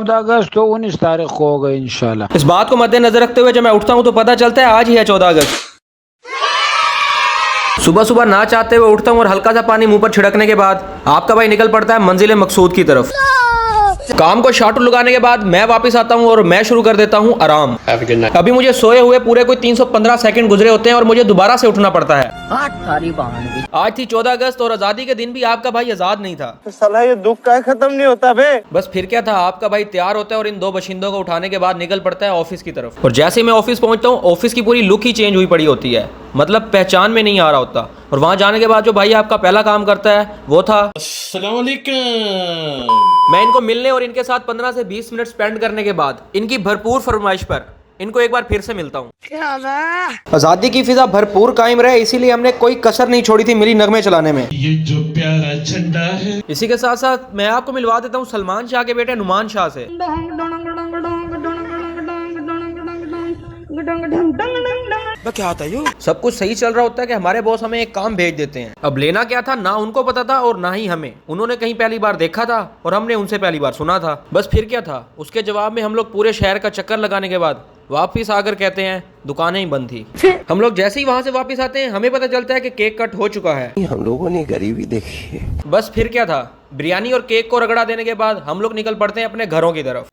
14 अगस्त तो 19 तारीख को होगा इंशाल्लाह। इस बात को मद्देनजर रखते हुए जब मैं उठता हूँ तो पता चलता है आज ही है 14 अगस्त। सुबह सुबह ना चाहते हुए उठता हूँ और हल्का सा पानी मुंह पर छिड़कने के बाद आपका भाई निकल पड़ता है मंजिल मकसूद की तरफ। काम को शाटू लगाने के बाद मैं वापस आता हूँ और मैं शुरू कर देता हूँ आराम। अभी मुझे सोए हुए पूरे कोई 315 सेकंड गुजरे होते हैं और मुझे दोबारा से उठना पड़ता है। आज थी 14 अगस्त और आजादी के दिन भी आपका भाई आजाद नहीं था। तो साला ये दुख का खत्म नहीं होता बे। बस फिर क्या था, आपका भाई तैयार होता है और इन दो बशिंदों को उठाने के बाद निकल पड़ता है ऑफिस की तरफ। और जैसे मैं ऑफिस पहुंचता हूँ ऑफिस की पूरी लुक ही चेंज हुई पड़ी होती है, मतलब पहचान में नहीं आ रहा होता। और वहां जाने के बाद जो भाई आपका पहला काम करता है वो था अस्सलाम वालेकुम। मैं इनको मिलने और इनके साथ 15 से 20 मिनट स्पेंड करने के बाद इनकी भरपूर फरमाइश पर इनको एक बार फिर से मिलता हूँ। आजादी की फिजा भरपूर कायम रहे इसीलिए हमने कोई कसर नहीं छोड़ी थी मिली नगमे चलाने में। ये जो प्यारा झंडा है। इसी के साथ साथ मैं आपको मिलवा देता हूँ सलमान शाह के बेटे नुमान शाह से। क्या होता है? सब कुछ सही चल रहा होता है कि हमारे बॉस हमें एक काम भेज देते हैं। अब लेना क्या था ना उनको पता था और ना ही हमें। उन्होंने कहीं पहली बार देखा था और हमने उनसे पहली बार सुना था। बस फिर क्या था, उसके जवाब में हम लोग पूरे शहर का चक्कर लगाने के बाद वापिस आकर कहते हैं दुकानें ही बंद थी। हम लोग जैसे ही वहां से वापस आते हैं हमें पता चलता है कि केक कट हो चुका है। हम लोगों ने गरीबी देखी है। बस फिर क्या था, बिरयानी और केक को रगड़ा देने के बाद हम लोग निकल पड़ते हैं अपने घरों की तरफ।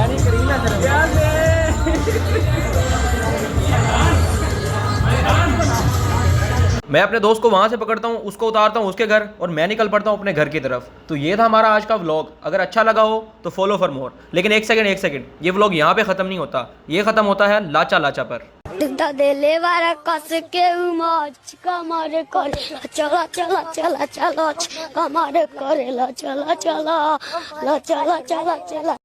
मैं अपने दोस्त को वहां से पकड़ता हूँ, उसको उतारता हूँ उसके घर और मैं निकल पड़ता हूँ अपने घर की तरफ। तो ये था हमारा आज का व्लॉग। अगर अच्छा लगा हो तो फॉलो फॉर मोर। लेकिन एक सेकंड, ये व्लॉग यहाँ पे खत्म नहीं होता, ये खत्म होता है लाचा लाचा पर। देले वारा कस के मौज कमर कर चला चला चला चला कमर करे ला चला चला ला चला चला चला।